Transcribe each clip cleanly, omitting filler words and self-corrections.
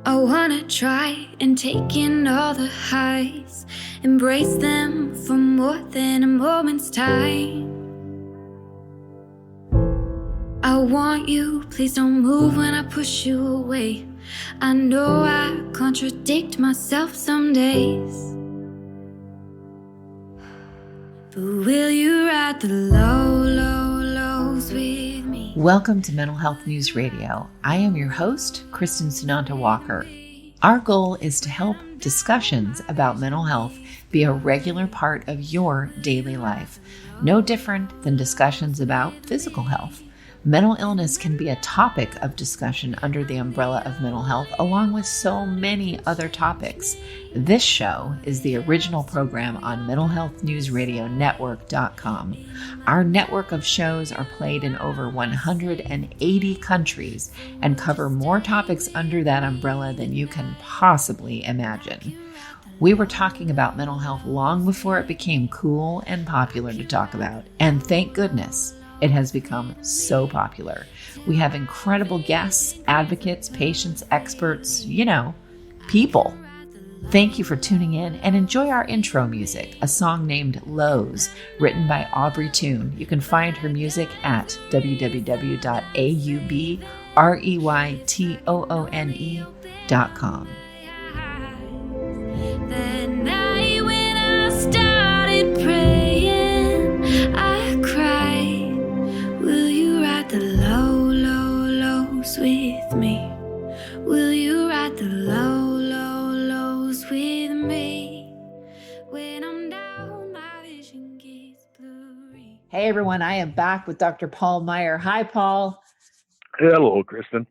I wanna try and take in all the highs, embrace them for more than a moment's time. I want you, please don't move when I push you away. I know I contradict myself some days, but will you ride the lows with me? Welcome to Mental Health News Radio. I am your host, Kristin Sunanta Walker. Our goal is to help discussions about mental health be a regular part of your daily life, no different than discussions about physical health. Mental illness can be a topic of discussion under the umbrella of mental health, along with so many other topics. This show is the original program on mentalhealthnewsradionetwork.com. Our network of shows are played in over 180 countries and cover more topics under that umbrella than you can possibly imagine. We were talking about mental health long before it became cool and popular to talk about, and thank goodness it has become so popular. We have incredible guests, advocates, patients, experts, people. Thank you for tuning in and enjoy our intro music, a song named Lows, written by Aubrey Toon. You can find her music at www.aubreytoone.com. That night when I started praying, I cried. Will you ride the lows with me? Will you ride the lows with me? When I'm down, my vision gets blurry. Hey everyone, I am back with Dr. Paul Meier. Hi, Paul. Hello, Kristin.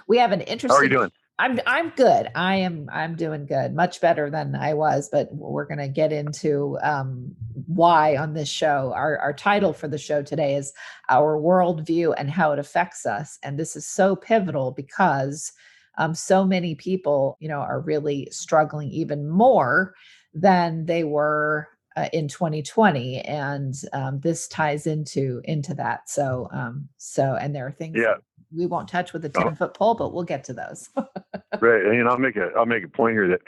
We have an interesting. How are you doing? I'm good. I'm doing good, much better than I was, but we're going to get into why on this show. Our title for the show today is Our Worldview and How It Affects Us. And this is so pivotal because so many people, are really struggling even more than they were in 2020. And this ties into that. So, and there are things we won't touch with a 10-foot pole, but we'll get to those. Right. And I'll make a point here that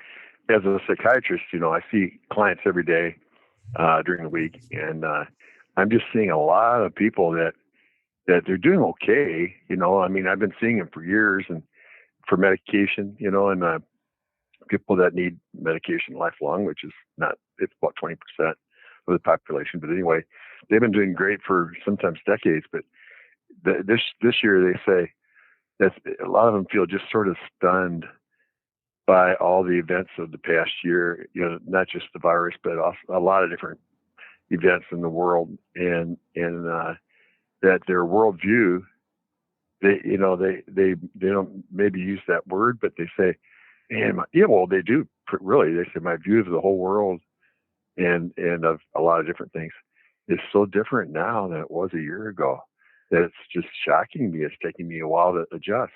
as a psychiatrist, I see clients every day during the week, and I'm just seeing a lot of people that they're doing okay. I've been seeing them for years and for medication, and people that need medication lifelong, which is it's about 20% of the population. But anyway, they've been doing great for sometimes decades, but this year they say that a lot of them feel just sort of stunned by all the events of the past year, not just the virus, but also a lot of different events in the world, and that their worldview, they don't maybe use that word, but they say, man, they do really. They say my view of the whole world and of a lot of different things is so different now than it was a year ago. That it's just shocking me. It's taking me a while to adjust.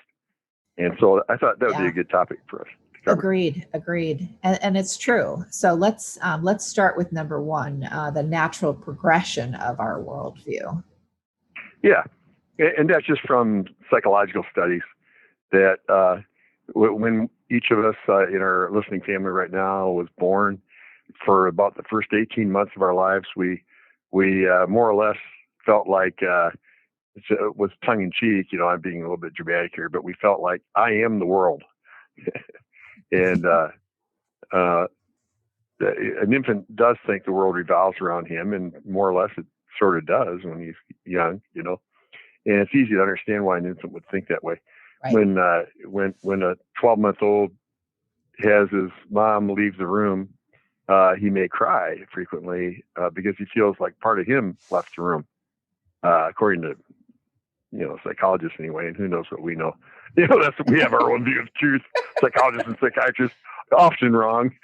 And so I thought that would be a good topic for us to cover. Agreed. And it's true. So let's start with number one, the natural progression of our worldview. Yeah. And that's just from psychological studies that when each of us in our listening family right now was born, for about the first 18 months of our lives, we more or less felt like, it was tongue in cheek, I'm being a little bit dramatic here, but we felt like I am the world. And an infant does think the world revolves around him, and more or less it sort of does when he's young, and it's easy to understand why an infant would think that way. Right. When a 12-month-old has his mom leave the room, he may cry frequently because he feels like part of him left the room, according to psychologists anyway, and who knows what we know. We have our own view of truth. Psychologists and psychiatrists often wrong.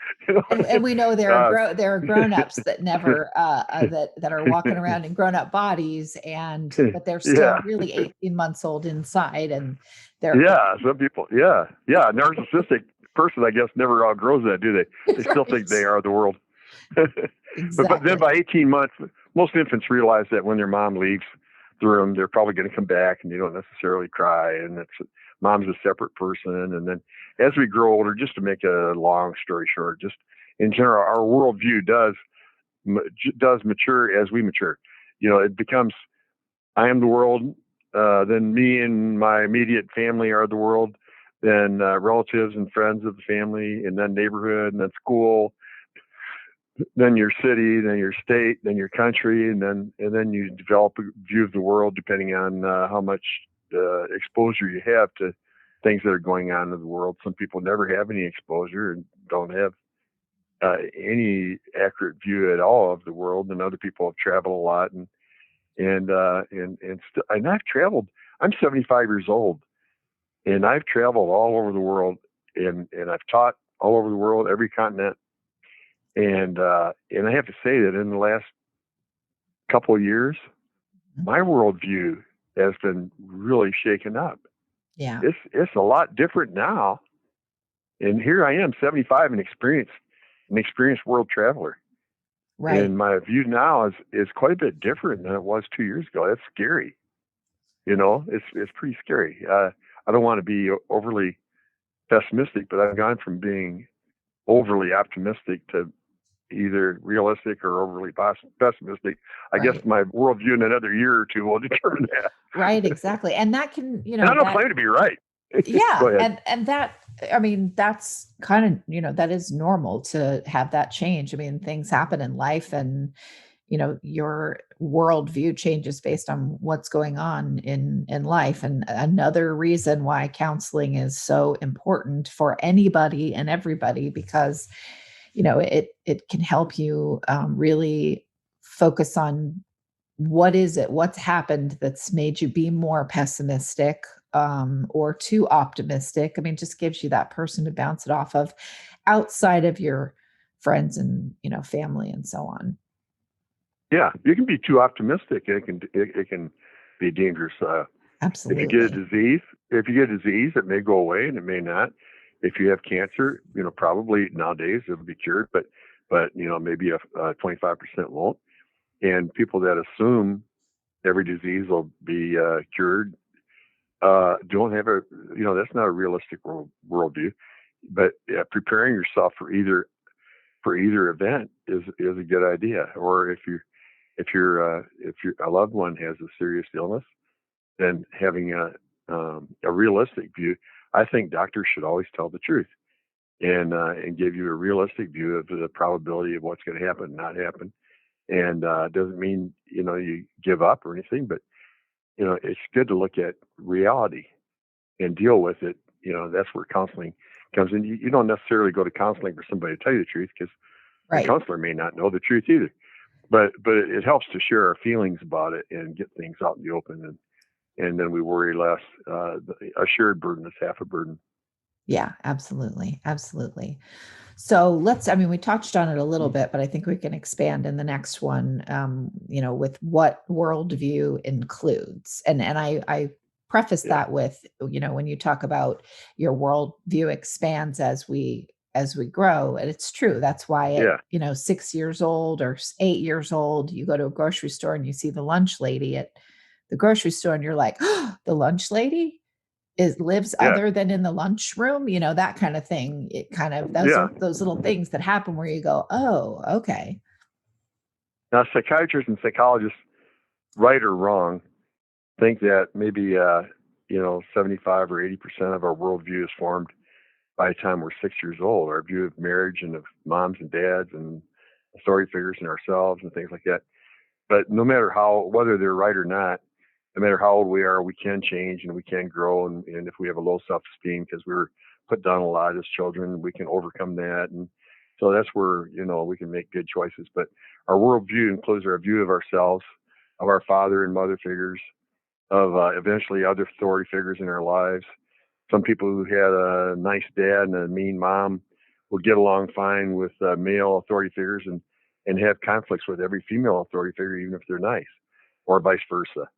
And we know there are grown-ups that never that are walking around in grown-up bodies, but they're still really 18 months old inside, and they're some people a narcissistic person, I guess, never outgrows that, do they? They still think they are the world. Exactly. But then by 18 months, most infants realize that when their mom leaves the room, they're probably going to come back, and they don't necessarily cry. And mom's a separate person. And then as we grow older, just to make a long story short, just in general, our worldview does mature as we mature. It becomes, I am the world, then me and my immediate family are the world, then relatives and friends of the family, and then neighborhood, and then school, then your city, then your state, then your country, and then you develop a view of the world depending on how much exposure you have to things that are going on in the world. Some people never have any exposure and don't have any accurate view at all of the world, and other people have traveled a lot and I've traveled. I'm 75 years old, and I've traveled all over the world, and I've taught all over the world, every continent, and I have to say that in the last couple of years, my worldview has been really shaken up. Yeah. It's a lot different now, and here I am, 75, an experienced world traveler. Right. And my view now is quite a bit different than it was 2 years ago. That's scary. It's pretty scary. I don't want to be overly pessimistic, but I've gone from being overly optimistic to either realistic or overly pessimistic. I Right. guess my worldview in another year or two will determine that. Right, exactly. And that can, And I don't claim to be right. yeah. Go ahead. And that, I mean, that's kind of, that is normal to have that change. I mean, things happen in life, and, your worldview changes based on what's going on in life. And another reason why counseling is so important for anybody and everybody, because, it can help you really focus on what's happened that's made you be more pessimistic, or too optimistic. I mean, just gives you that person to bounce it off of outside of your friends and, family and so on. Yeah, you can be too optimistic. It can be dangerous. If you get a Absolutely. disease, it may go away and it may not. If you have cancer, probably nowadays it'll be cured, but maybe a 25% won't. And people that assume every disease will be cured don't have that's not a realistic worldview. But preparing yourself for either event is a good idea. Or if your a loved one has a serious illness, then having a realistic view. I think doctors should always tell the truth and give you a realistic view of the probability of what's going to happen and not happen. And it doesn't mean you give up or anything, but it's good to look at reality and deal with it. That's where counseling comes in. You don't necessarily go to counseling for somebody to tell you the truth, because the Right. counselor may not know the truth either. But it helps to share our feelings about it and get things out in the open, and then we worry less. A shared burden is half a burden. Yeah, absolutely. Absolutely. So I mean, we touched on it a little bit, but I think we can expand in the next one, with what worldview includes. And I preface Yeah, that with, when you talk about your worldview expands as we grow. And it's true. That's why at, yeah, 6 years old or 8 years old, you go to a grocery store and you see the lunch lady at the grocery store and you're like, oh, the lunch lady lives yeah, other than in the lunchroom, that kind of thing. It kind of, those yeah. are those little things that happen where you go, oh, okay. Now, psychiatrists and psychologists, right or wrong, think that maybe 75 or 80% of our worldview is formed by the time we're 6 years old. Our view of marriage and of moms and dads and authority figures and ourselves and things like that. But no matter whether they're right or not, no matter how old we are, we can change and we can grow. And if we have a low self-esteem because we were put down a lot as children, we can overcome that. And so that's where, we can make good choices. But our worldview includes our view of ourselves, of our father and mother figures, of eventually other authority figures in our lives. Some people who had a nice dad and a mean mom will get along fine with male authority figures and have conflicts with every female authority figure, even if they're nice, or vice versa.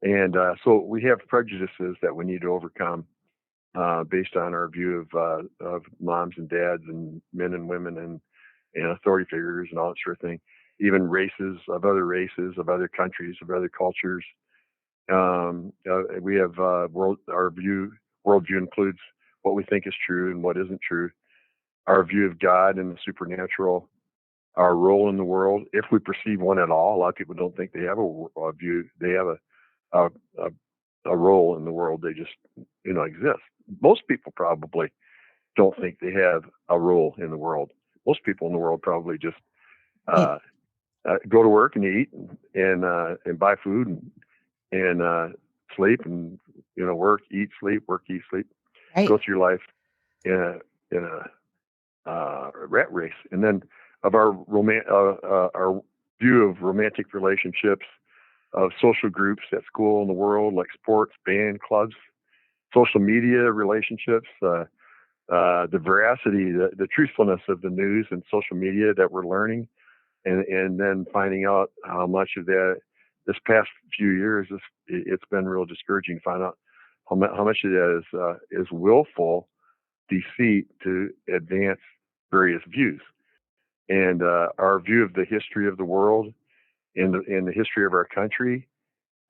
And so we have prejudices that we need to overcome based on our view of moms and dads and men and women and authority figures and all that sort of thing. Even races, of other countries, of other cultures. We have our worldview includes what we think is true and what isn't true, our view of God and the supernatural, our role in the world, if we perceive one at all. A lot of people don't think they have a view. They have a, a role in the world. They just, exist. Most people probably don't think they have a role in the world. Most people in the world probably just go to work and eat and buy food and sleep and work, eat, sleep, work, eat, sleep. Right. Go through life in a rat race. And then of our view of romantic relationships, of social groups at school and the world, like sports, band, clubs, social media relationships, the veracity, the truthfulness of the news and social media that we're learning, and then finding out how much of that this past few years, it's been real discouraging to find out how much of that is willful deceit to advance various views. And our view of the history of the world and the history of our country,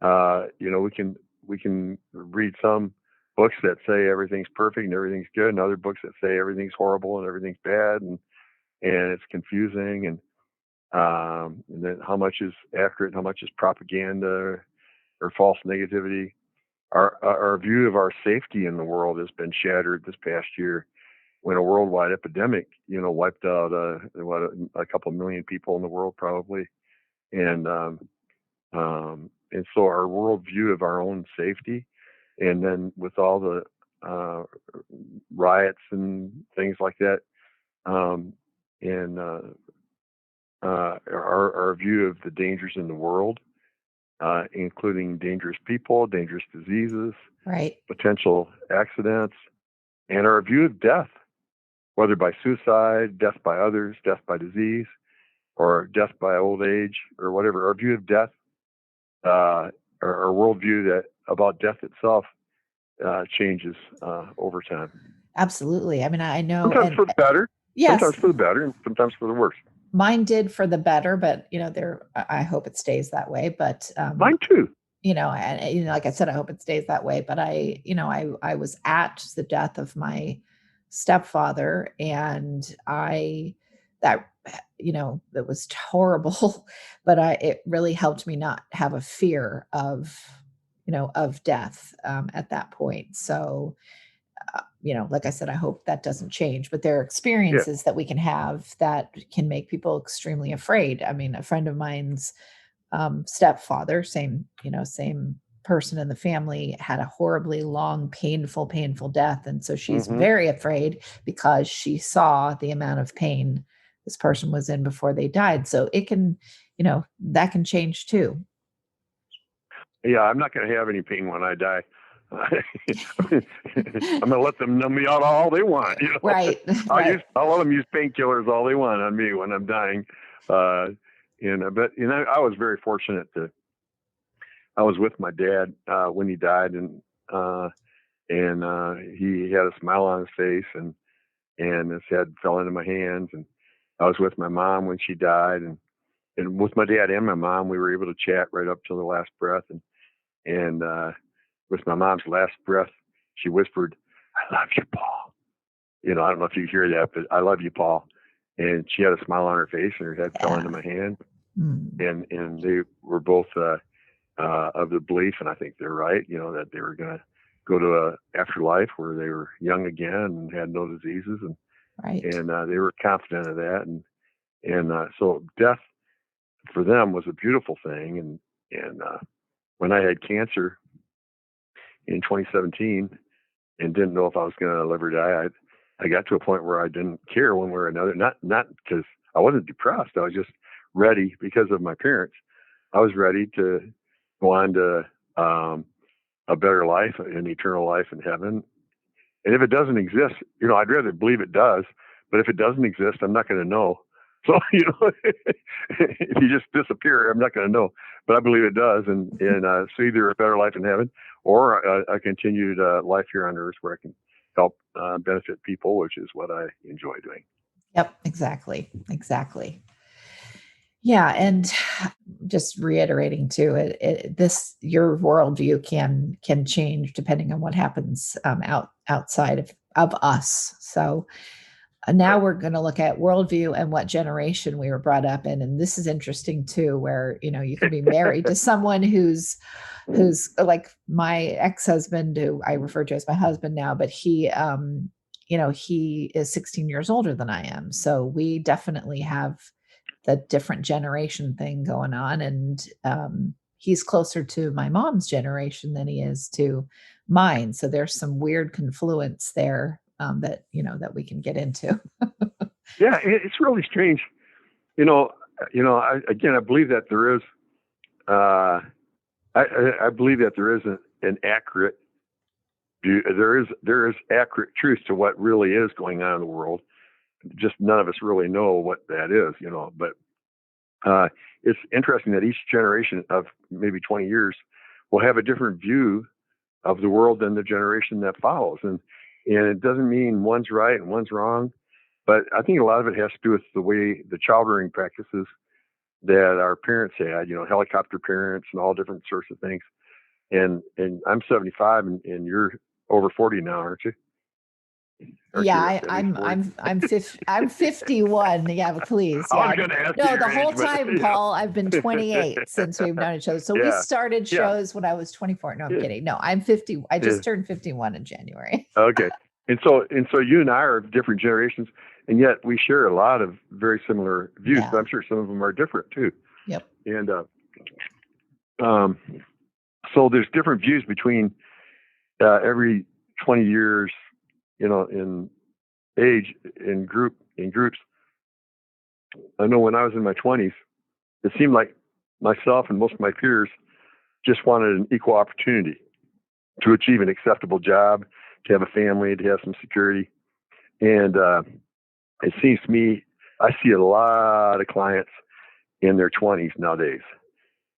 we can read some books that say everything's perfect and everything's good, and other books that say everything's horrible and everything's bad, and it's confusing, and then how much is accurate, how much is propaganda or false negativity. Our view of our safety in the world has been shattered this past year when a worldwide epidemic, wiped out a couple million people in the world probably, and so our worldview of our own safety, and then with all the riots and things like that, and our view of the dangers in the world, including dangerous people, dangerous diseases, right, potential accidents, and our view of death, whether by suicide, death by others, death by disease, or death by old age, or whatever. Our view of death, our worldview about death itself, changes over time. Absolutely. I mean, I know. Sometimes for the better. Yes. Sometimes for the better, and sometimes for the worse. Mine did for the better, but I hope it stays that way. But mine too. And like I said, I hope it stays that way. But I was at the death of my stepfather, and that was horrible, but it really helped me not have a fear of death at that point. So, like I said, I hope that doesn't change, but there are experiences that we can have that can make people extremely afraid. I mean, a friend of mine's stepfather, same person in the family, had a horribly long, painful death. And so she's very afraid because she saw the amount of pain this person was in before they died. So it can, that can change too. Yeah, I'm not going to have any pain when I die. I'm going to let them numb me out all they want. Right. I'll let them use painkillers all they want on me when I'm dying. But I was very fortunate I was with my dad when he died, and he had a smile on his face, and his head fell into my hands, and I was with my mom when she died, and with my dad and my mom, we were able to chat right up till the last breath, and with my mom's last breath, she whispered, "I love you, Paul." I don't know if you hear that, but "I love you, Paul." And she had a smile on her face, and her head fell into my hand. And they were both of the belief, and I think they're right, that they were going to go to a afterlife where they were young again and had no diseases, and they were confident of that, and so death for them was a beautiful thing. And when I had cancer in 2017 and didn't know if I was going to live or die, I got to a point where I didn't care one way or another. Not because I wasn't depressed. I was just ready because of my parents. I was ready to go on to a better life, an eternal life in heaven. And if it doesn't exist, I'd rather believe it does. But if it doesn't exist, I'm not going to know. So, if you just disappear, I'm not going to know. But I believe it does. And so either a better life in heaven or a continued life here on earth where I can help benefit people, which is what I enjoy doing. Yep, exactly. Yeah, and just reiterating too, your worldview can change depending on what happens outside of us. So now Right. we're going to look at worldview and what generation we were brought up in, and this is interesting too, where you can be married to someone who's like my ex-husband, who I refer to as my husband now, but he is 16 years older than I am, so we definitely have the different generation thing going on. And he's closer to my mom's generation than he is to mine. So there's some weird confluence there that we can get into. Yeah, it's really strange. You know, I believe that there is. I believe that there is an accurate view. There is accurate truth to what really is going on in the world. Just none of us really know what that is. But it's interesting that each generation of maybe 20 years will have a different view of the world than the generation that follows. And it doesn't mean one's right and one's wrong, but I think a lot of it has to do with the way the child rearing practices that our parents had, helicopter parents and all different sorts of things. And I'm 75 and you're over 40 now, aren't you? Aren't Yeah, you at least 40? I'm 51. Yeah, but please. I was Yeah. going to ask you No, the your whole age, but time, Paul, I've been 28 since we've known each other. So we yeah, started yeah, shows when I was 24. No, I'm yeah, kidding. No, I'm 50. I yeah. just turned 51 in January. Okay. And so you and I are of different generations, and yet we share a lot of very similar views, Yeah. but I'm sure some of them are different too. Yep. And um, so there's different views between every 20 years, in age, in groups. I know when I was in my 20s, it seemed like myself and most of my peers just wanted an equal opportunity to achieve an acceptable job, to have a family, to have some security. And it seems to me, I see a lot of clients in their 20s nowadays,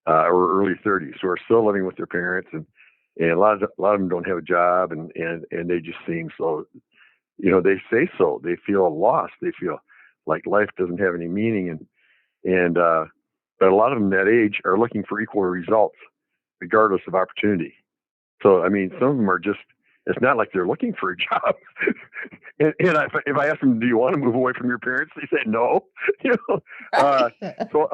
or early 30s, who are still living with their parents, and a lot of them don't have a job, and they just seem so, they say so. They feel lost. They feel like life doesn't have any meaning, and but a lot of them that age are looking for equal results, regardless of opportunity. So I mean, some of them are just. It's not like they're looking for a job. and if I ask them, do you want to move away from your parents? They say no. you know, Right. so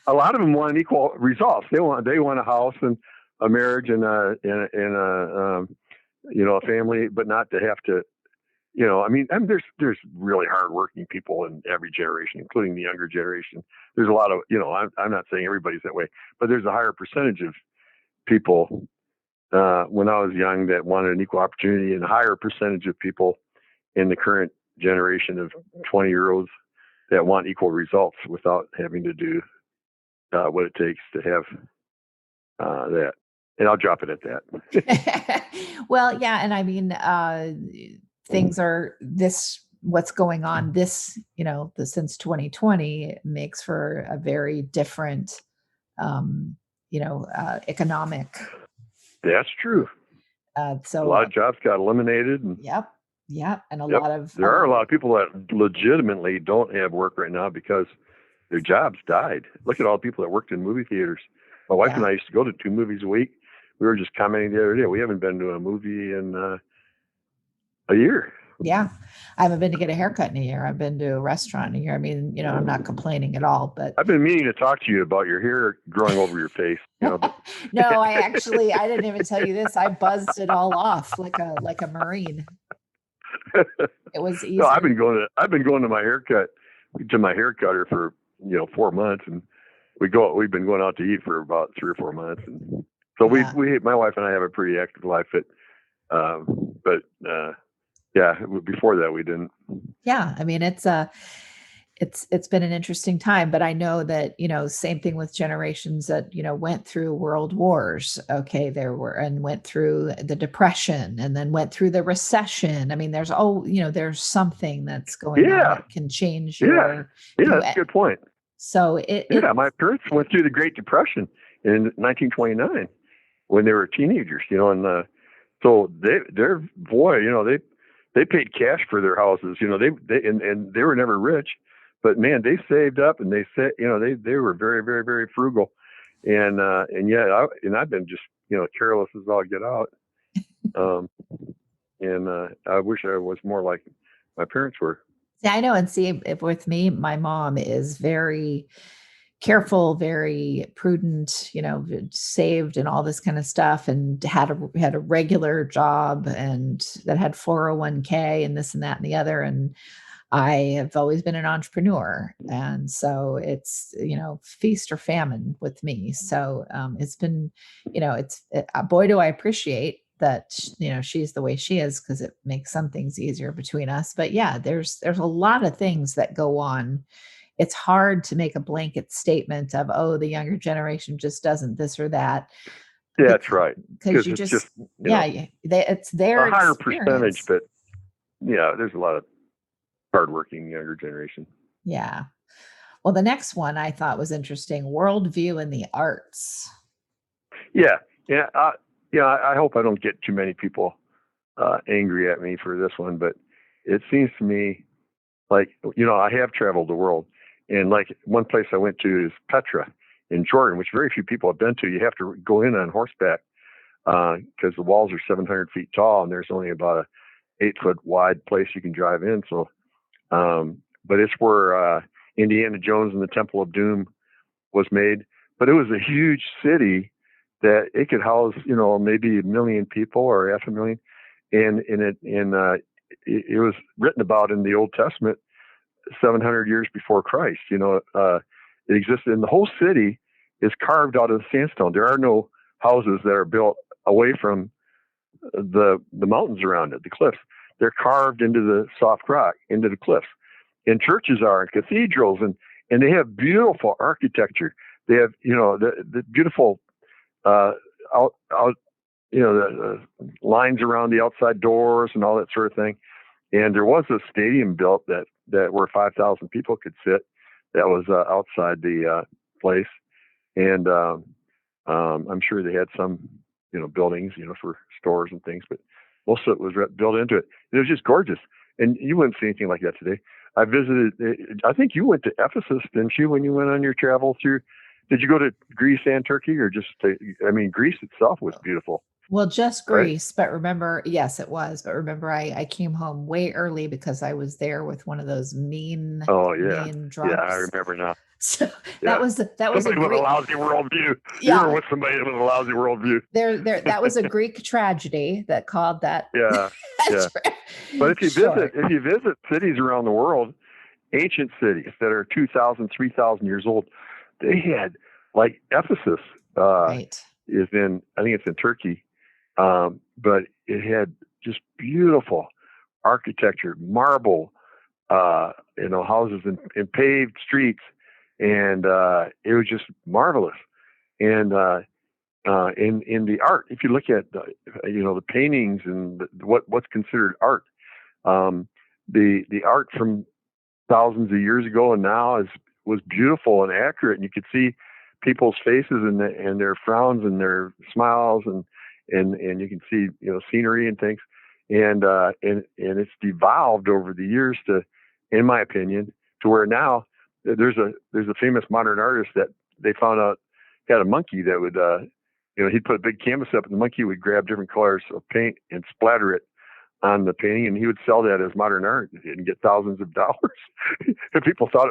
a lot of them want equal results. They want a house and a marriage and a family, but not to have to. There's really hardworking people in every generation, including the younger generation. There's a lot of, I'm not saying everybody's that way, but there's a higher percentage of people when I was young that wanted an equal opportunity, and a higher percentage of people in the current generation of 20-year-olds that want equal results without having to do what it takes to have that. And I'll drop it at that. Well, yeah, and I mean, things are what's going on since 2020 makes for a very different, economic. That's true. A So, lot of jobs got eliminated, and yep, yep, and yep, there are a lot of people that legitimately don't have work right now because their jobs died. Look at all the people that worked in movie theaters. My wife and I used to go to 2 movies a week. We were just commenting the other day, we haven't been to a movie in a year. Yeah. I haven't been to get a haircut in a year. I've been to a restaurant in a year. I mean, I'm not complaining at all, but I've been meaning to talk to you about your hair growing over your face. no, I didn't even tell you this. I buzzed it all off like a Marine. It was easy. No, I've been going to my haircutter for 4 months, and we've been going out to eat for about 3 or 4 months, and so my wife and I have a pretty active life. But before that we didn't. Yeah, I mean it's been an interesting time, but I know that same thing with generations that went through world wars. Okay, and went through the Depression, and then went through the recession. I mean, there's something that's going on that can change your. That's a good point. So my parents went through the Great Depression in 1929 when they were teenagers. And so they paid cash for their houses. They were never rich, but man, they saved up, and they said, they were very, very, very frugal, and yeah, I've been just, careless as all get out. And I wish I was more like my parents were. See, I know, and see, if with me, my mom is very careful, very prudent, saved and all this kind of stuff, and had a regular job, and that had 401k and this and that and the other. And I have always been an entrepreneur. And so it's, feast or famine with me. So it's been, boy, do I appreciate that, she's the way she is, because it makes some things easier between us. But yeah, there's a lot of things that go on. It's hard to make a blanket statement of, oh, the younger generation just doesn't this or that. Yeah, that's right. Because you it's just it's their a higher experience. percentage, but yeah, there's a lot of hardworking younger generation. Yeah. Well, the next one I thought was interesting: worldview in the arts. Yeah. I hope I don't get too many people angry at me for this one, but it seems to me like, I have traveled the world, and like one place I went to is Petra in Jordan, which very few people have been to. You have to go in on horseback because the walls are 700 feet tall, and there's only about a 8-foot wide place you can drive in. So, but it's where Indiana Jones and the Temple of Doom was made. But it was a huge city that it could house, maybe 1 million people or 500,000. And it was written about in the Old Testament 700 years before Christ. It existed, and the whole city is carved out of sandstone. There are no houses that are built away from the mountains around it, the cliffs. They're carved into the soft rock, into the cliffs. And churches are, and cathedrals, and they have beautiful architecture. They have, the beautiful the lines around the outside doors and all that sort of thing. And there was a stadium built that where 5,000 people could sit. That was outside the place, and I'm sure they had some, buildings, for stores and things, but most of it was built into it. It was just gorgeous, and you wouldn't see anything like that today. I visited. I think you went to Ephesus, didn't you, when you went on your travel through? Did you go to Greece and Turkey, or just? Greece itself was beautiful. Well, just Greece, right? But remember, yes, it was. But remember, I came home way early because I was there with one of those mean drunks. Yeah, I remember now. So that was somebody with a lousy worldview. Yeah. You were with somebody with a lousy worldview. There. That was a Greek tragedy that called that. Yeah, yeah. But if you visit cities around the world, ancient cities that are 2,000, 3,000 years old, they had, like Ephesus. Right. I think it's in Turkey. But it had just beautiful architecture, marble, houses and paved streets, and it was just marvelous. And in the art, if you look at the paintings and what's considered art, the art from thousands of years ago and now was beautiful and accurate, and you could see people's faces and their frowns and their smiles, and you can see scenery and things, and it's devolved over the years to, in my opinion, to where now there's a famous modern artist that they found out had a monkey that would he'd put a big canvas up, and the monkey would grab different colors of paint and splatter it on the painting, and he would sell that as modern art and get thousands of dollars. And people thought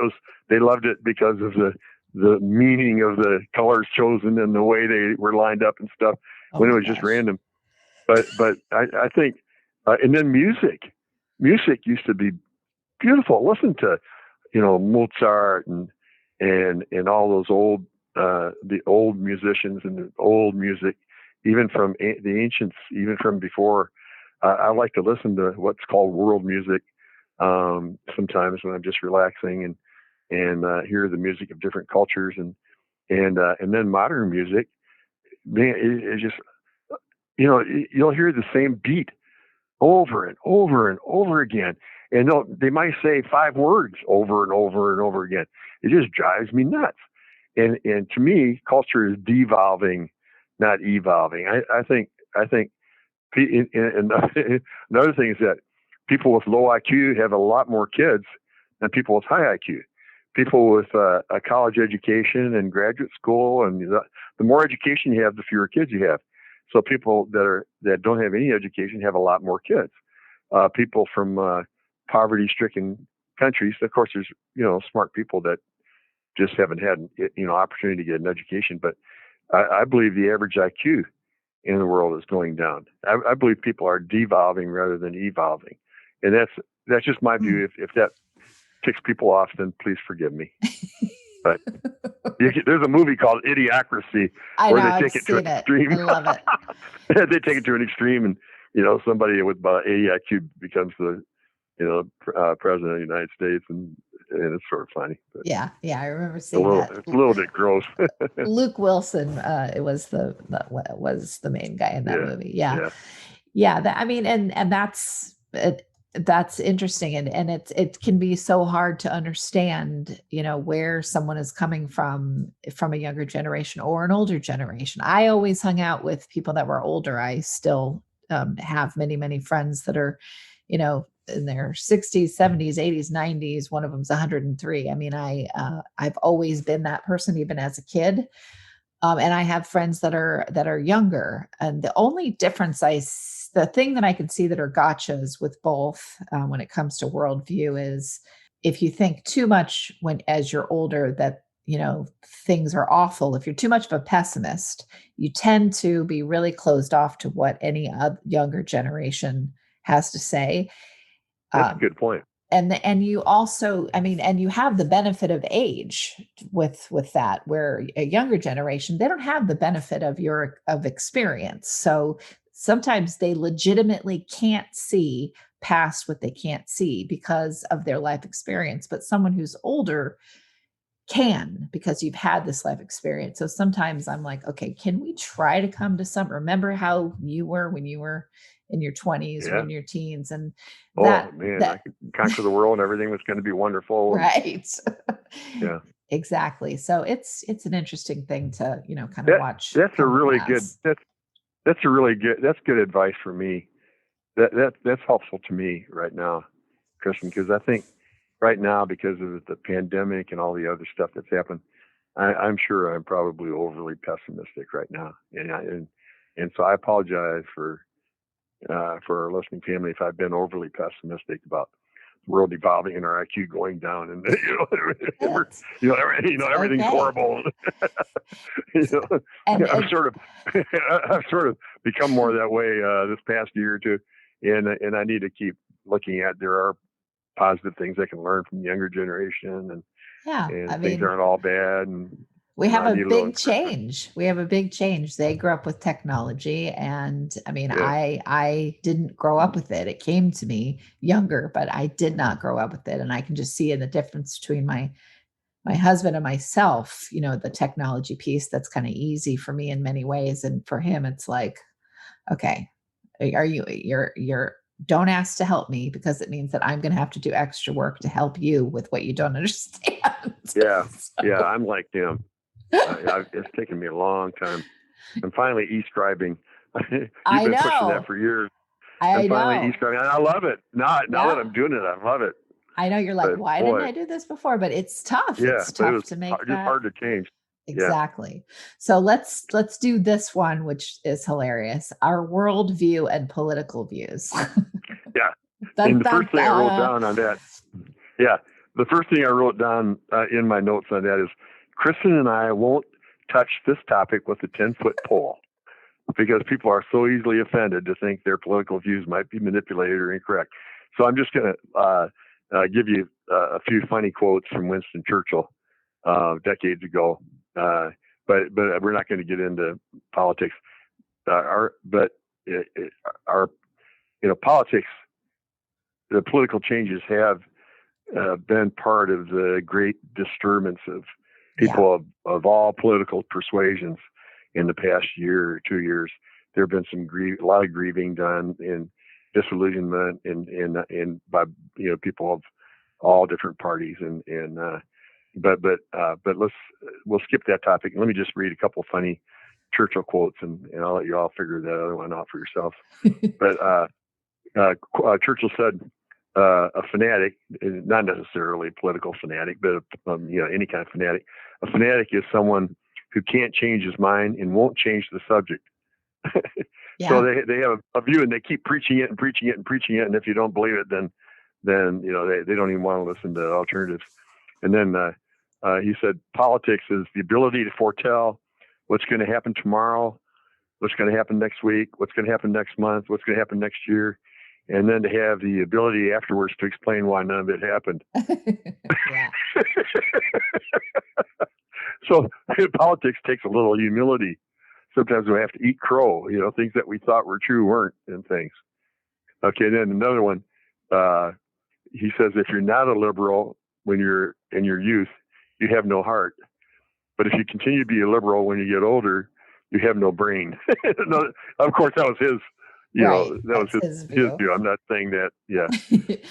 they loved it because of the meaning of the colors chosen and the way they were lined up and stuff, when it was just random. But I think, and then music used to be beautiful. Listen to, Mozart and all those old, the old musicians and the old music, even from the ancients, even from before. I like to listen to what's called world music sometimes when I'm just relaxing, and hear the music of different cultures, and then modern music. Man, it's just, you'll hear the same beat over and over and over again, and they might say 5 words over and over and over again. It just drives me nuts. And to me, culture is devolving, not evolving. I think. And another thing is that people with low IQ have a lot more kids than people with high IQ. people with a college education and graduate school, and the more education you have, the fewer kids you have. So people that don't have any education have a lot more kids. People from poverty-stricken countries, of course, there's smart people that just haven't had opportunity to get an education. But I believe the average IQ in the world is going down. I believe people are devolving rather than evolving, and that's just my view. If that ticks people off, then please forgive me. But there's a movie called Idiocracy where they take it to an extreme. I love it. They take it to an extreme, and somebody with about 80 IQ becomes the president of the United States, and it's sort of funny. But yeah, I remember seeing that. It's a little bit gross. Luke Wilson, it was the main guy in that movie. Yeah. And that's interesting, and it can be so hard to understand, where someone is coming from a younger generation or an older generation. I always hung out with people that were older. I still have many friends that are, in their 60s, 70s, 80s, 90s. One of them's 103. I mean, I've always been that person, even as a kid. And I have friends that are younger. And the only difference the thing that I can see that are gotchas with both when it comes to worldview is if you think too much as you're older that, things are awful. If you're too much of a pessimist, you tend to be really closed off to what any younger generation has to say. That's a good point. And you also, and you have the benefit of age with that, where a younger generation, they don't have the benefit of experience. So sometimes they legitimately can't see past what they can't see because of their life experience. But someone who's older can, because you've had this life experience. So sometimes I'm like, okay, can we try to come to remember how you were when you were in your 20s or in your teens, and I could conquer the world and everything was going to be wonderful. Right. Yeah. Exactly. So it's an interesting thing to, kind of watch. That's good advice for me. That's helpful to me right now, Kristin, because I think right now, because of the pandemic and all the other stuff that's happened, I'm sure I'm probably overly pessimistic right now. And so I apologize for our listening family if I've been overly pessimistic about the world evolving and our IQ going down, and everything's horrible. I've sort of become more that way this past year or two, and I need to keep looking at there are positive things I can learn from the younger generation, and things aren't all bad. And we have a big change. They grew up with technology, and I didn't grow up with it. It came to me younger, but I did not grow up with it. And I can just see the difference between my husband and myself, the technology piece that's kind of easy for me in many ways. And for him, it's like, okay, you're don't ask to help me, because it means that I'm going to have to do extra work to help you with what you don't understand. Yeah. Yeah. I'm like him. It's taken me a long time. I'm finally e-scribing. You've been pushing that for years. I'm finally e-scribing, and I love it. Now that I'm doing it, I love it. I know you're like, why didn't I do this before? But it's tough. Yeah, it's tough to make that. It's hard to change. Exactly. Yeah. So let's do this one, which is hilarious. Our worldview and political views. Yeah. And the first thing I wrote down on that. Yeah. The first thing I wrote down in my notes on that is, Kristin and I won't touch this topic with a 10-foot pole, because people are so easily offended to think their political views might be manipulated or incorrect. So I'm just going to give you a few funny quotes from Winston Churchill decades ago. But we're not going to get into politics. Politics, the political changes have been part of the great disturbance of people of all political persuasions in the past year or 2 years. There have been a lot of grieving done in disillusionment and by people of all different parties, but we'll skip that topic. Let me just read a couple funny Churchill quotes, and I'll let you all figure that other one out for yourself. But Churchill said, a fanatic, not necessarily a political fanatic, but any kind of fanatic. A fanatic is someone who can't change his mind and won't change the subject. Yeah. So they have a view and they keep preaching it and preaching it and preaching it. And if you don't believe it, then they don't even want to listen to alternatives. And then he said politics is the ability to foretell what's going to happen tomorrow, what's going to happen next week, what's going to happen next month, what's going to happen next year, and then to have the ability afterwards to explain why none of it happened. Yeah. So politics takes a little humility. Sometimes we have to eat crow, things that we thought were true weren't, and things. Okay, then another one. He says, if you're not a liberal when you're in your youth, you have no heart. But if you continue to be a liberal when you get older, you have no brain. No, of course, that was his. That was his view. I'm not saying that. Yeah.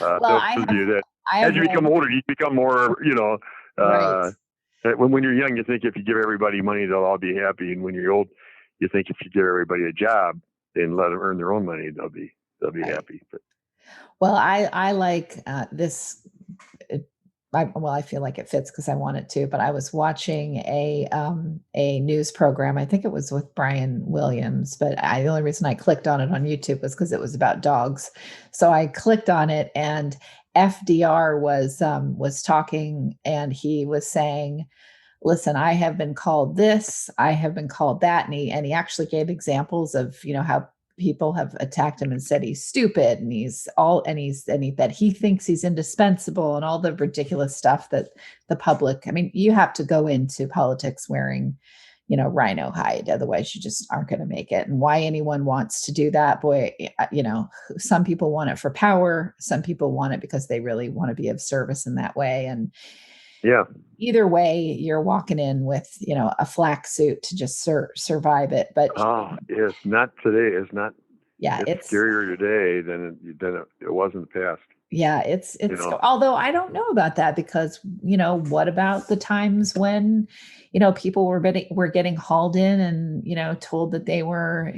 Well, his view that as you become older, you become more. Right. When you're young, you think if you give everybody money, they'll all be happy, and when you're old, you think if you give everybody a job and let them earn their own money, they'll be Right. happy. But, well, I like this. I feel like it fits because I want it to. But I was watching a news program. I think it was with Brian Williams. But the only reason I clicked on it on YouTube was because it was about dogs. So I clicked on it, and FDR was talking, and he was saying, listen, I have been called this, I have been called that. And he actually gave examples of, how people have attacked him and said he's stupid and that he thinks he's indispensable and all the ridiculous stuff that the public, you have to go into politics wearing, rhino hide. Otherwise you just aren't going to make it. And why anyone wants to do that, boy, some people want it for power. Some people want it because they really want to be of service in that way. And yeah. Either way, you're walking in with, a flak suit to just survive it. But it's not today. It's not. Yeah, it's scarier today than it was in the past. Yeah, it's although I don't know about that because, what about the times when, people were getting hauled in and, told that they were,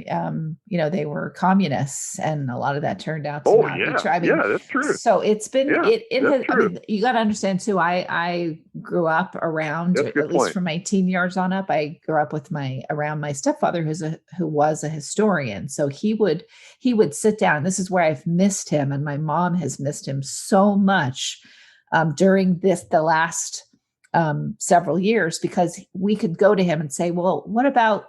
they were communists, and a lot of that turned out to not be true. Yeah, that's true. So it's been, it has, true. You got to understand too, I grew up around, at least from my teen years on up, I grew up with around my stepfather, who was a historian. So he would sit down. This is where I've missed him, and my mom has missed him so much during the last several years, because we could go to him and say, well, what about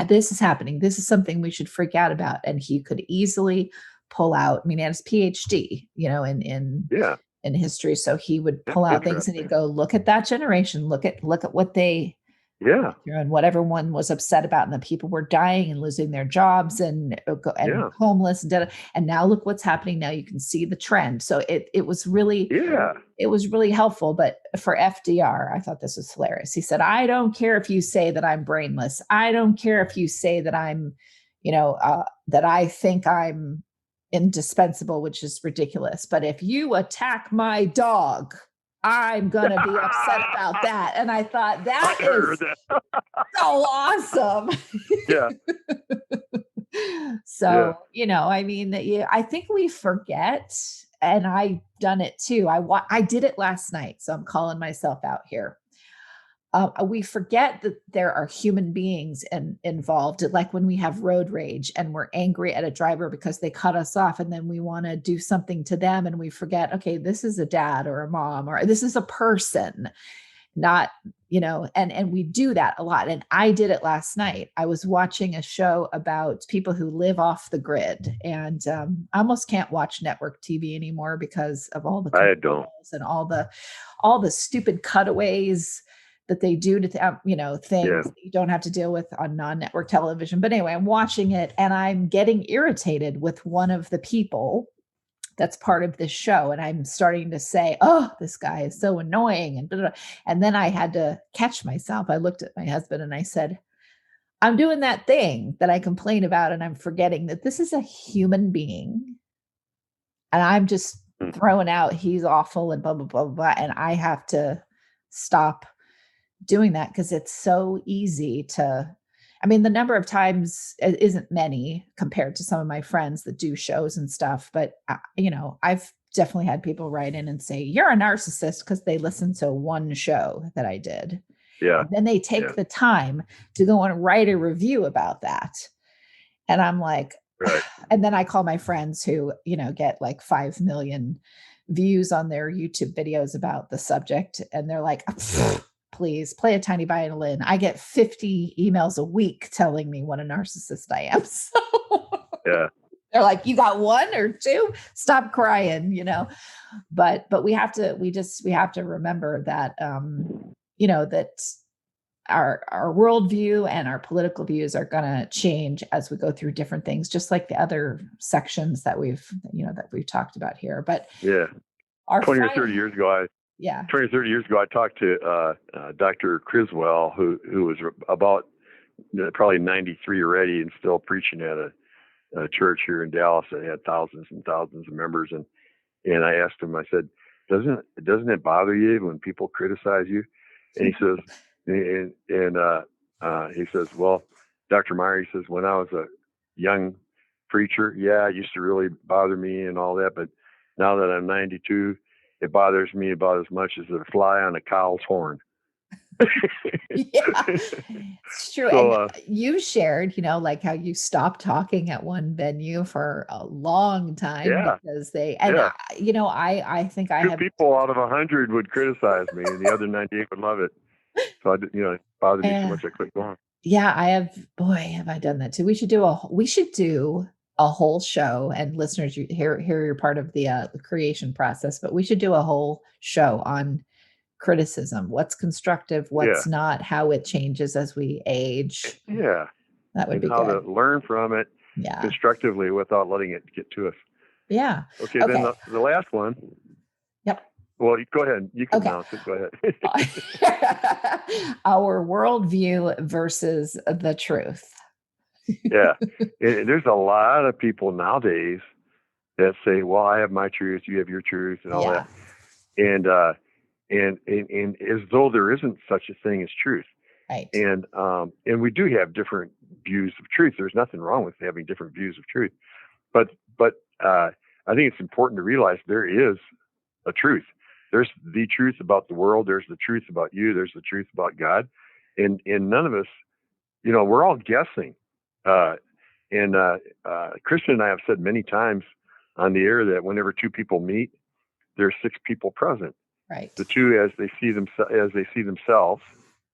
this is happening? This is something we should freak out about. And he could easily pull out, he had his PhD, in history. So he would pull out things and he'd go, look at that generation, look at what they, and what everyone was upset about, and the people were dying and losing their jobs and homeless, and now look what's happening. Now you can see the trend. So it was really, it was really helpful. But for FDR, I thought this was hilarious. He said, I don't care if you say that I'm brainless. I don't care if you say that I'm, that I think I'm indispensable, which is ridiculous. But if you attack my dog, I'm going to be upset about that. And I thought that is so awesome. Yeah. So, I think we forget, and I've done it too. I did it last night, so I'm calling myself out here. We forget that there are human beings involved, like when we have road rage and we're angry at a driver because they cut us off, and then we want to do something to them, and we forget, okay, this is a dad or a mom, or this is a person, not, and we do that a lot. And I did it last night. I was watching a show about people who live off the grid, and I almost can't watch network TV anymore because of all the commercials and all the stupid cutaways that they do to things that you don't have to deal with on non-network television. But anyway, I'm watching it and I'm getting irritated with one of the people that's part of this show. And I'm starting to say, oh, this guy is so annoying. And blah, blah, blah. And then I had to catch myself. I looked at my husband and I said, I'm doing that thing that I complain about, and I'm forgetting that this is a human being. And I'm just throwing out, he's awful and blah, blah, blah, blah. And I have to stop doing that, because it's so easy to, the number of times isn't many compared to some of my friends that do shows and stuff, but I've definitely had people write in and say, you're a narcissist, because they listened to one show that I did. Yeah. And then they take the time to go and write a review about that. And I'm like, Right. And then I call my friends who, get like 5 million views on their YouTube videos about the subject. And they're like, please play a tiny violin. I get 50 emails a week telling me what a narcissist I am. So Yeah. they're like, you got one or two? Stop crying, But we have to remember that, that our worldview and our political views are going to change as we go through different things, just like the other sections that we've talked about here. But yeah, 20 or 30 years ago, 20 or 30 years ago, I talked to Dr. Criswell, who was about probably 93 already and still preaching at a church here in Dallas that had thousands and thousands of members. And I asked him, I said, doesn't it bother you when people criticize you? And he says, he says, well, Dr. Meier, he says, when I was a young preacher, yeah, it used to really bother me and all that. But now that I'm 92, it bothers me about as much as a fly on a cow's horn. Yeah, it's true. So, and you shared, like how you stopped talking at one venue for a long time because they, and I think I two have people out of 100 would criticize me and the other 98 would love it. So it bothered me so much I quit going. Yeah, have I done that too. We should do a whole show, and listeners, here you're part of the creation process, but we should do a whole show on criticism, what's constructive, what's not, how it changes as we age. Yeah. That would be how good. To learn from it constructively without letting it get to us. Yeah. Okay. Then the last one. Yep. Well, go ahead. You can announce it. Go ahead. Our worldview versus the truth. Yeah. There's a lot of people nowadays that say, well, I have my truth, you have your truth, and all that. And as though there isn't such a thing as truth. Right. And we do have different views of truth. There's nothing wrong with having different views of truth. But I think it's important to realize there is a truth. There's the truth about the world. There's the truth about you. There's the truth about God. And none of us, we're all guessing. Kristin and I have said many times on the air that whenever two people meet, there's 6 people present. Right. The two as they see themselves,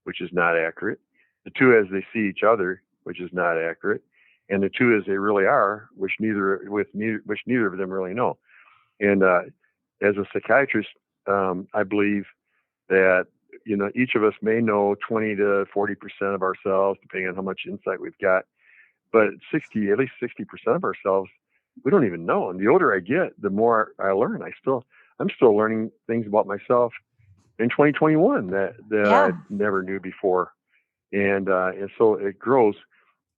which is not accurate. The two as they see each other, which is not accurate. And the two as they really are, which neither of them really know. And as a psychiatrist, I believe that each of us may know 20 to 40% of ourselves, depending on how much insight we've got. But at least 60% of ourselves, we don't even know. And the older I get, the more I learn. I'm still learning things about myself in 2021 that I never knew before, and so it grows.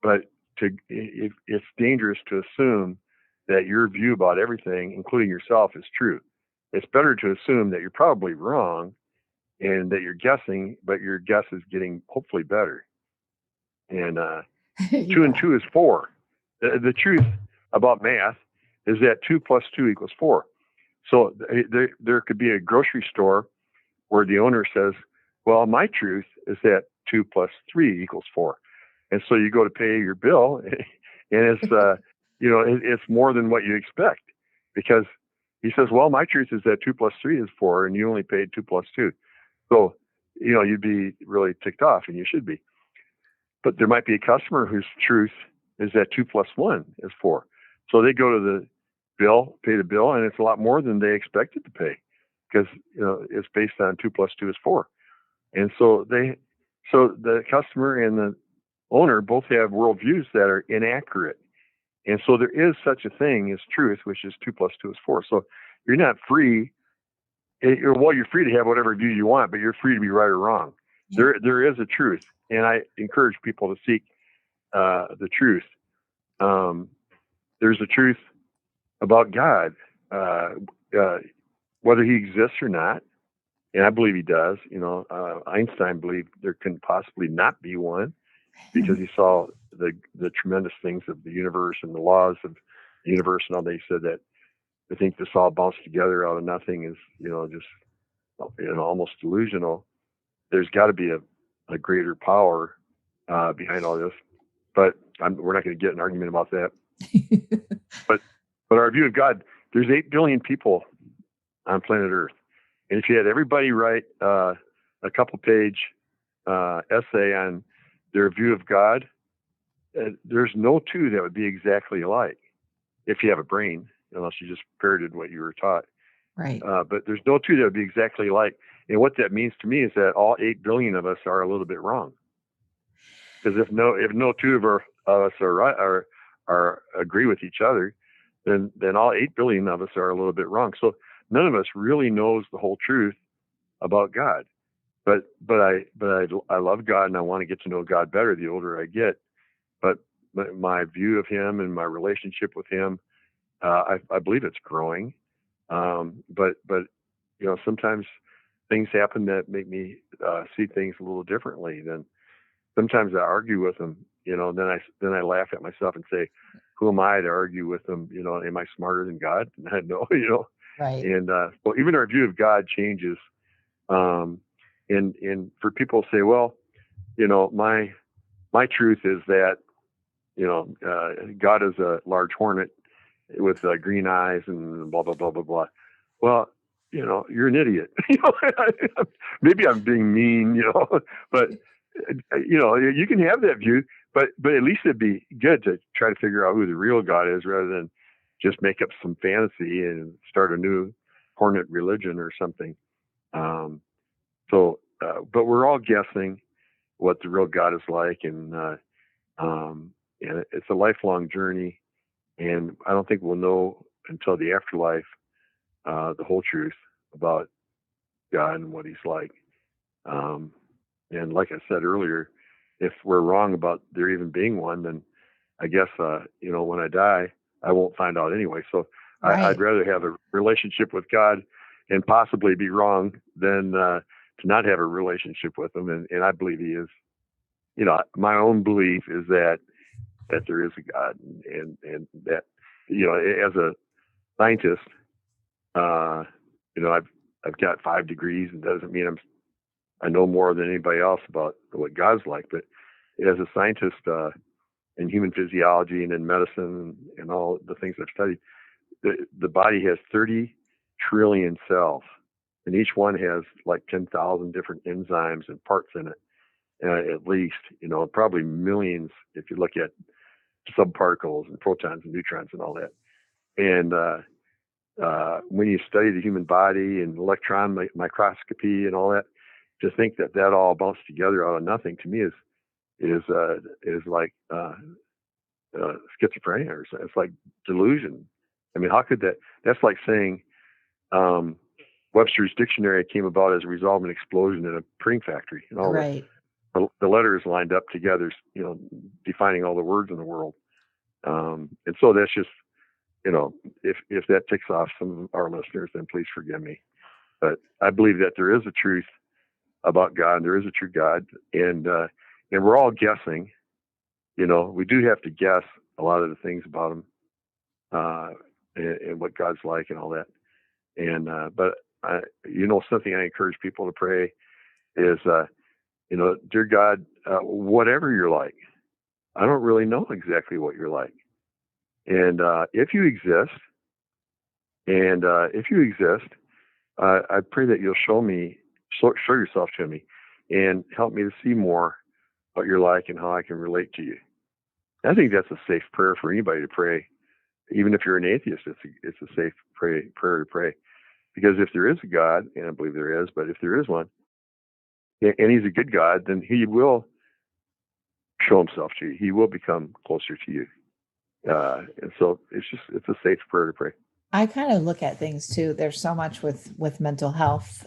But it's dangerous to assume that your view about everything, including yourself, is true. It's better to assume that you're probably wrong and that you're guessing, but your guess is getting hopefully better. And 2 and 2 is 4. The truth about math is that 2 plus 2 equals 4. So there could be a grocery store where the owner says, well, my truth is that 2 plus 3 equals 4. And so you go to pay your bill and it's, it's more than what you expect, because he says, well, my truth is that 2 plus 3 is 4 and you only paid 2 plus 2. So, you'd be really ticked off, and you should be. But there might be a customer whose truth is that 2 plus 1 is 4. So they go to the bill, pay the bill, and it's a lot more than they expected to pay, because it's based on 2 plus 2 is 4. And so the customer and the owner both have worldviews that are inaccurate. And so there is such a thing as truth, which is 2 plus 2 is 4. So you're not free. You're free to have whatever view you want, but you're free to be right or wrong. Yeah. There is a truth, and I encourage people to seek the truth. There's a truth about God, whether he exists or not, and I believe he does. Einstein believed there couldn't possibly not be one, because he saw the tremendous things of the universe and the laws of the universe and all that. He said that to think this all bounced together out of nothing is, just, almost delusional. There's got to be a greater power behind all this. But we're not going to get an argument about that. but our view of God, there's 8 billion people on planet Earth. And if you had everybody write a couple-page essay on their view of God, there's no two that would be exactly alike if you have a brain, unless you just parroted what you were taught. Right. But there's no two that would be exactly alike. And what that means to me is that all 8 billion of us are a little bit wrong. Because if no two of us are right, are agree with each other, then all 8 billion of us are a little bit wrong. So none of us really knows the whole truth about God. But I love God, and I want to get to know God better the older I get. But my view of Him and my relationship with Him, I believe it's growing. But sometimes things happen that make me see things a little differently. Then sometimes I argue with Him. Then I laugh at myself and say, "Who am I to argue with Him? Am I smarter than God?" And I know, Right. And well, even our view of God changes. And for people to say, well, my truth is that, God is a large hornet with green eyes and blah, blah, blah, blah, blah. Well, you're an idiot. Maybe I'm being mean, but, you can have that view, but at least it'd be good to try to figure out who the real God is rather than just make up some fantasy and start a new hornet religion or something. But we're all guessing what the real God is like, and it's a lifelong journey, and I don't think we'll know until the afterlife the whole truth about God and what He's like. And like I said earlier, if we're wrong about there even being one, then I guess when I die, I won't find out anyway. So Right. I'd rather have a relationship with God and possibly be wrong than to not have a relationship with Him. And I believe He is. My own belief is that there is a God, and that as a scientist, I've got 5 degrees, and doesn't mean I know more than anybody else about what God's like. But as a scientist in human physiology and in medicine and all the things I've studied, the body has 30 trillion cells, and each one has like 10,000 different enzymes and parts in it, at least, probably millions if you look at subparticles and protons and neutrons and all that. And when you study the human body and electron microscopy and all that, to think that all bounced together out of nothing, to me is like schizophrenia, or it's like delusion. I mean, how could that? That's like saying Webster's dictionary came about as a result of an explosion in a printing factory, and all Right. the letters lined up together, defining all the words in the world. And so that's just, if that ticks off some of our listeners, then please forgive me. But I believe that there is a truth about God, and there is a true God, and we're all guessing. We do have to guess a lot of the things about Him, and what God's like and all that. And but something I encourage people to pray is, dear God, whatever you're like, I don't really know exactly what you're like, and if you exist, I pray that you'll show yourself to me, and help me to see more what you're like and how I can relate to you. I think that's a safe prayer for anybody to pray, even if you're an atheist. It's a safe prayer to pray, because if there is a God, and I believe there is, but if there is one, and He's a good God, then He will show Himself to you. He will become closer to you. And so it's a safe prayer to pray. I kind of look at things too. There's so much with mental health.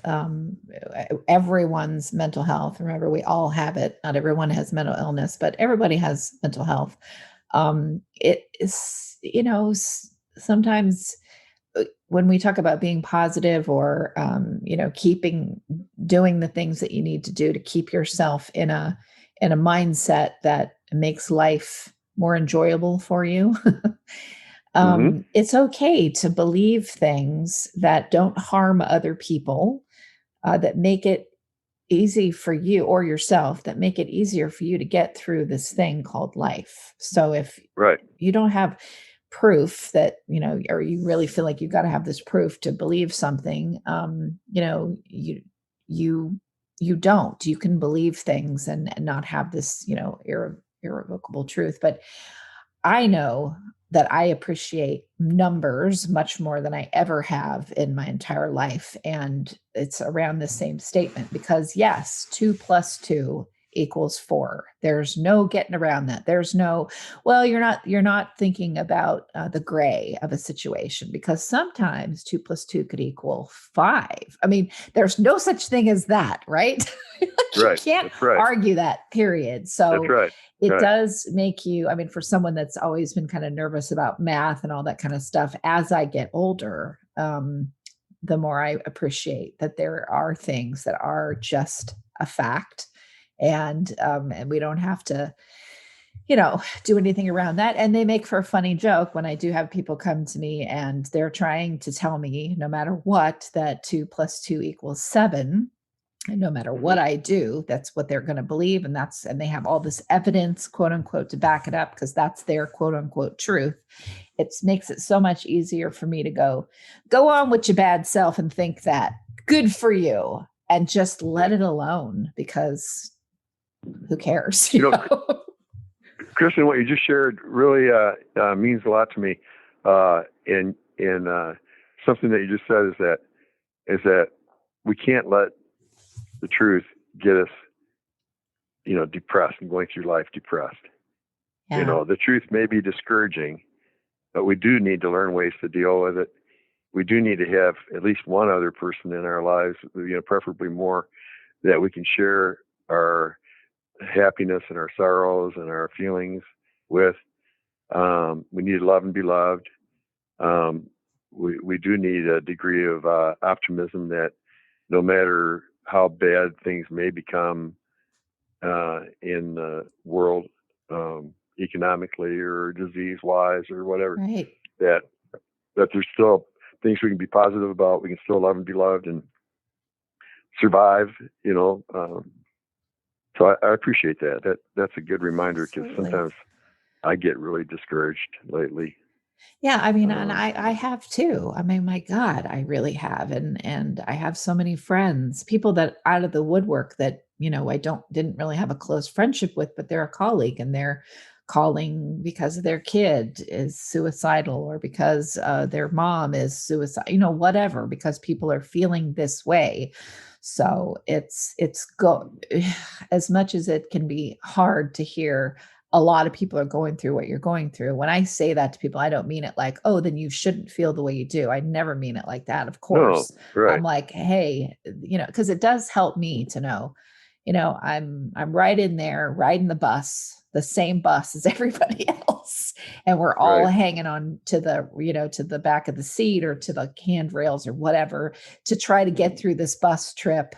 Everyone's mental health. Remember, we all have it. Not everyone has mental illness, but everybody has mental health. It is, sometimes when we talk about being positive, or doing the things that you need to do to keep yourself in a mindset that makes life more enjoyable for you. Mm-hmm. It's okay to believe things that don't harm other people, that make it easy for you or yourself, that make it easier for you to get through this thing called life. So if Right. you don't have proof that, or you really feel like you've got to have this proof to believe something, you you don't. You can believe things and not have this, irrevocable truth. But I know that I appreciate numbers much more than I ever have in my entire life. And it's around the same statement because, yes, 2 + 2 = 4. There's no getting around that. There's no, well, you're not thinking about the gray of a situation, because sometimes 2 + 2 could equal 5. I mean, there's no such thing as that, right? You Right. can't That's right. argue that, period. That's So right. it Right. does make you, I mean, for someone that's always been kind of nervous about math and all that kind of stuff, as I get older, the more I appreciate that there are things that are just a fact. And we don't have to, do anything around that. And they make for a funny joke when I do have people come to me and they're trying to tell me, no matter what, that 2 + 2 = 7. And no matter Mm-hmm. what I do, that's what they're going to believe. And they have all this evidence, quote unquote, to back it up, because that's their quote unquote truth. It makes it so much easier for me to go on with your bad self and think that. Good for you. And just let it alone, because who cares? You know, Kristin, what you just shared really means a lot to me. And something that you just said is that we can't let the truth get us, depressed and going through life depressed. Yeah. The truth may be discouraging, but we do need to learn ways to deal with it. We do need to have at least one other person in our lives, preferably more, that we can share our happiness and our sorrows and our feelings with. We need to love and be loved. We do need a degree of optimism that no matter how bad things may become in the world, economically or disease-wise or whatever, Right. that there's still things we can be positive about. We can still love and be loved and survive. So I appreciate that. That's a good reminder, because Absolutely. sometimes I get really discouraged lately. Yeah, I mean, and I have too. I mean, my God, I really have. And I have so many friends, people that out of the woodwork that, I didn't really have a close friendship with, but they're a colleague and they're calling because their kid is suicidal, or because their mom is suicide, whatever, because people are feeling this way. So it's go as much as it can be hard to hear, a lot of people are going through what you're going through. When I say that to people, I don't mean it like, oh, then you shouldn't feel the way you do. I never mean it like that. Of No, course. I'm right, like, hey, because it does help me to know, I'm right in there riding the bus, the same bus as everybody else. And we're all right. hanging on to the back of the seat or to the handrails or whatever, to try to get through this bus trip,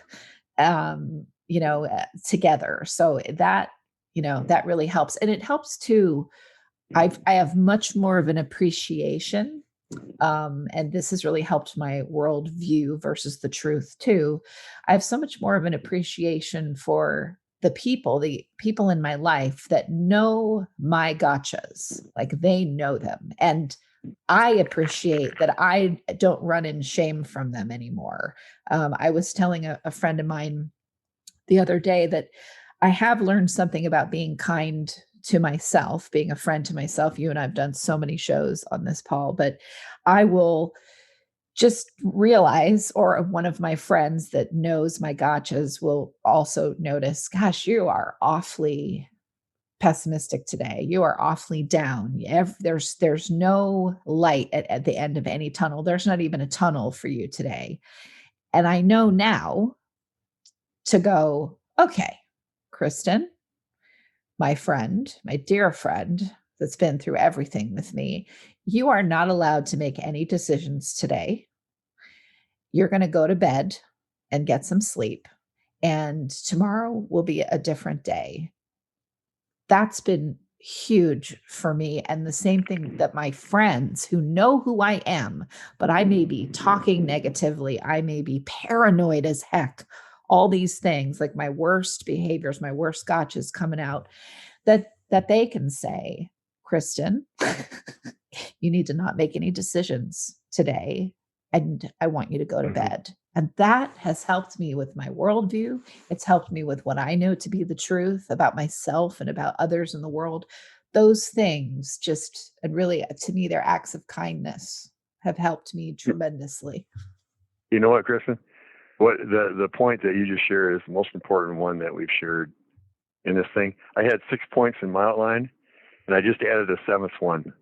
together. So that really helps. And it helps too. I have much more of an appreciation. And this has really helped my worldview versus the truth too. I have so much more of an appreciation for the people in my life that know my gotchas, like they know them. And I appreciate that I don't run in shame from them anymore. I was telling a friend of mine the other day that I have learned something about being kind to myself, being a friend to myself. You and I've done so many shows on this, Paul, but I will just realize, or one of my friends that knows my gotchas will also notice, gosh, you are awfully pessimistic today. You are awfully down. There's no light at the end of any tunnel. There's not even a tunnel for you today. And I know now to go, okay, Kristin, my friend, my dear friend that's been through everything with me, you are not allowed to make any decisions today. You're going to go to bed and get some sleep, and tomorrow will be a different day. That's been huge for me. And the same thing that my friends who know who I am, but I may be talking negatively, I may be paranoid as heck, all these things, like my worst behaviors, my worst scotches coming out, that they can say, Kristin, you need to not make any decisions today. And I want you to go to bed. And that has helped me with my worldview. It's helped me with what I know to be the truth about myself and about others in the world. Those things just, and really to me, they're acts of kindness, have helped me tremendously. You know what, Kristin? What the point that you just shared is the most important one that we've shared in this thing. I had 6 points in my outline, and I just added a 7th one.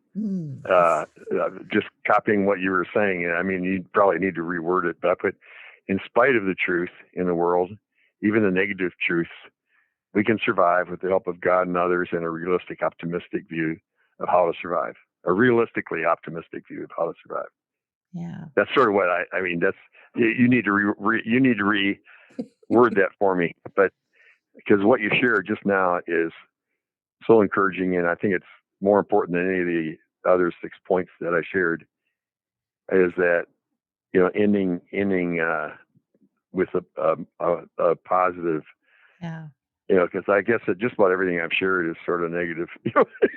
Just copying what you were saying. I mean, you probably need to reword it, but I put, in spite of the truth in the world, even the negative truths, we can survive with the help of God and others and a realistic, optimistic view of how to survive. A realistically optimistic view of how to survive. Yeah. That's sort of what I mean, that's, you need to reword that for me, but because what you shared just now is so encouraging, and I think it's more important than any of the other 6 points that I shared, is that, you know, ending with a positive, Yeah. you know, because I guess that just about everything I've shared is sort of negative.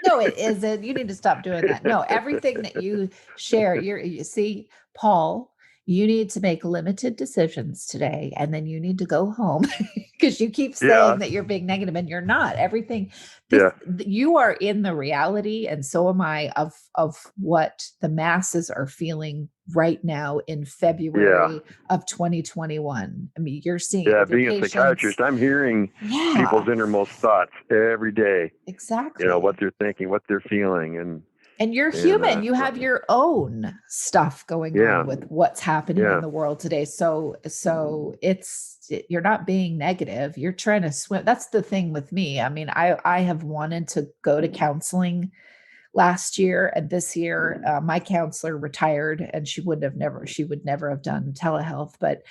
No, it isn't. You need to stop doing that. No, everything that you share, you see, Paul, you need to make limited decisions today, and then you need to go home because you keep saying that you're being negative and you're not. Everything, you are in the reality, and so am I, of what the masses are feeling right now in February of 2021. I mean, you're seeing it with your being patients. a psychiatrist, I'm hearing people's innermost thoughts every day. Exactly. You know, what they're thinking, what they're feeling, and you're human. You have your own stuff going on with what's happening in the world today. So you're not being negative. You're trying to swim. That's the thing with me. I mean, I have wanted to go to counseling last year, and this year my counselor retired, and she would never have done telehealth, but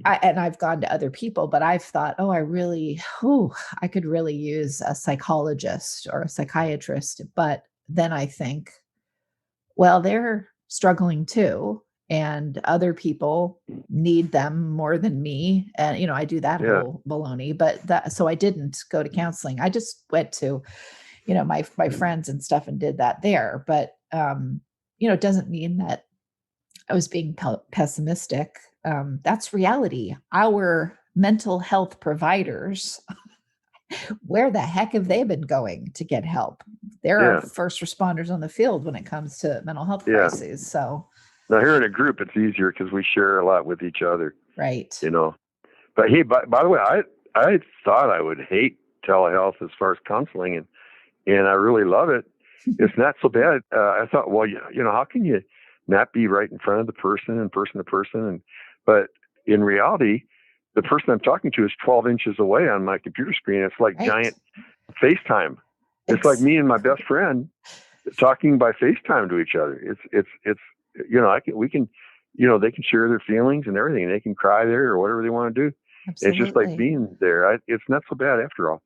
I've gone to other people, but I've thought, I could really use a psychologist or a psychiatrist. But then I think, well, they're struggling too, and other people need them more than me. And, you know, I do that whole baloney, so I didn't go to counseling. I just went to, you know, my friends and stuff and did that there. But, you know, it doesn't mean that I was being pessimistic. That's reality. Our mental health providers, where the heck have they been going to get help? They're our first responders on the field when it comes to mental health crises. So now here in a group, it's easier because we share a lot with each other. Right. You know, but hey, by the way, I thought I would hate telehealth as far as counseling, and I really love it. It's not so bad. I thought, well, you know, how can you not be right in front of the person and person to person? But in reality, the person I'm talking to is 12 inches away on my computer screen. It's like giant FaceTime. It's like me and my best friend talking by FaceTime to each other. It's you know, we can, you know, they can share their feelings and everything, and they can cry there or whatever they want to do. Absolutely. It's just like being there. It's not so bad after all.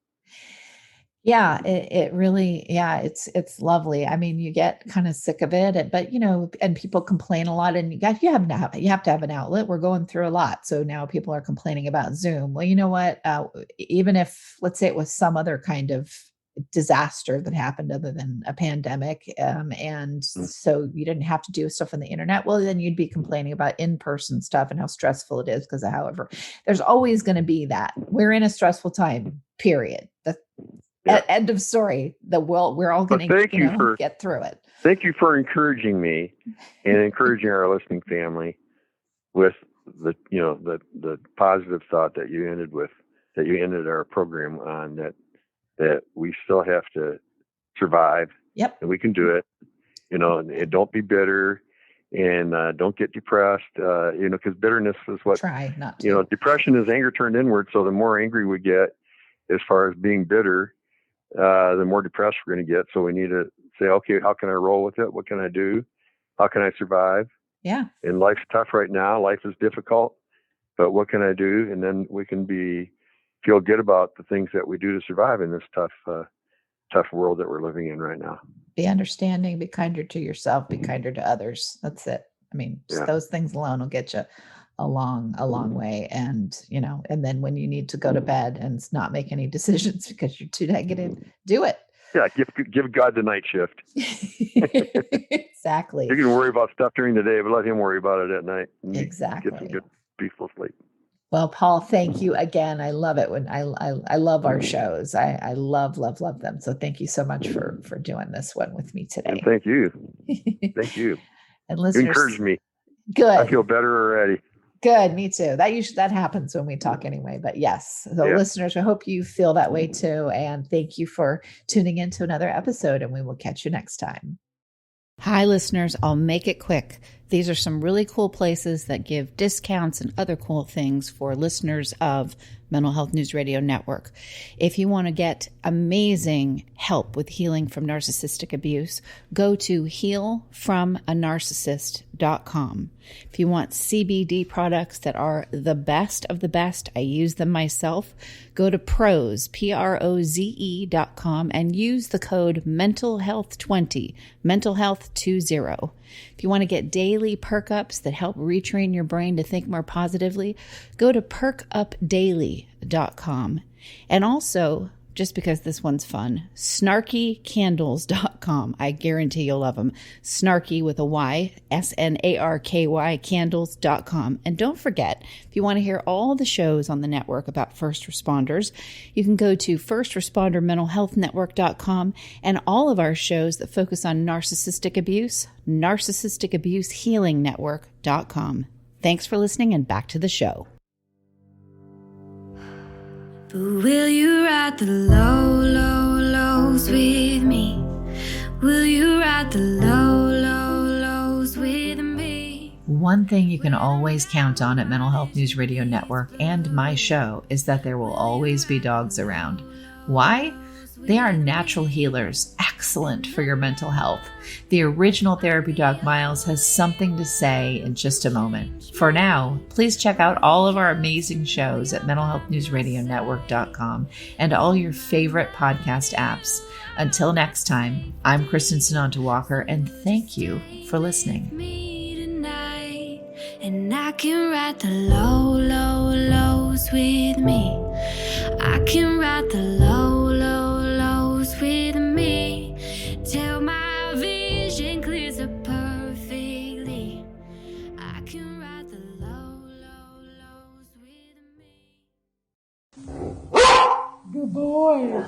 Yeah, it really, it's lovely. I mean, you get kind of sick of it, but you know, and people complain a lot, and you have to have an outlet. We're going through a lot, so now people are complaining about Zoom. Well, you know what? Even if, let's say, it was some other kind of disaster that happened other than a pandemic, and so you didn't have to do stuff on the internet, well, then you'd be complaining about in-person stuff and how stressful it is. Because, however, there's always going to be that. We're in a stressful time. Period. End of story. We're all going to get through it. Thank you for encouraging me and encouraging our listening family with the positive thought that you ended our program on, that we still have to survive. Yep. And we can do it. You know, and don't be bitter, and don't get depressed. You know, because bitterness is what. Try not to. You know, depression is anger turned inward. So the more angry we get, as far as being bitter, the more depressed we're going to get. So we need to say, okay, how can I roll with it? What can I do? How can I survive? Yeah. And life's tough right now. Life is difficult, but what can I do? And then we can feel good about the things that we do to survive in this tough tough world that we're living in right now. Be understanding, be kinder to yourself, be kinder to others. That's it. I mean, just those things alone will get you a long way. And, and then when you need to go to bed and not make any decisions because you're too negative, do it. Yeah. Give God the night shift. Exactly. You can worry about stuff during the day, but let him worry about it at night. Exactly. Get some good, peaceful sleep. Well, Paul, thank you again. I love it when I love our shows. I love them. So thank you so much for doing this one with me today. And thank you. Thank you. And listeners, you encouraged me. Good. I feel better already. Good. Me too. That happens when we talk anyway, but yes. So listeners, I hope you feel that way too. And thank you for tuning in to another episode, and we will catch you next time. Hi, listeners. I'll make it quick. These are some really cool places that give discounts and other cool things for listeners of Mental Health News Radio Network. If you want to get amazing help with healing from narcissistic abuse, go to healfromanarcissist.com. If you want CBD products that are the best of the best, I use them myself, go to proze.com and use the code mentalhealth20, mentalhealth20. If you want to get daily perk ups that help retrain your brain to think more positively, go to perkupdaily.com. And also, just because this one's fun, snarkycandles.com. I guarantee you'll love them. Snarky with a Y, SNARKY candles.com. And don't forget, if you want to hear all the shows on the network about first responders, you can go to firstrespondermentalhealthnetwork.com, and all of our shows that focus on narcissistic abuse, narcissisticabusehealingnetwork.com. Thanks for listening, and back to the show. But will you ride the low, low, lows with me? Will you ride the low, low, lows with me? One thing you can always count on at Mental Health News Radio Network and my show is that there will always be dogs around. Why? They are natural healers, excellent for your mental health. The original therapy dog Miles has something to say in just a moment. For now, please check out all of our amazing shows at mentalhealthnewsradionetwork.com and all your favorite podcast apps. Until next time, I'm Kristin Sonanta Walker, and thank you for listening. Me tonight, and I can ride the low, low, lows with me. I can ride the low, low, lows with me till my vision clears up perfectly. I can ride the low, low, lows with me. Good boy.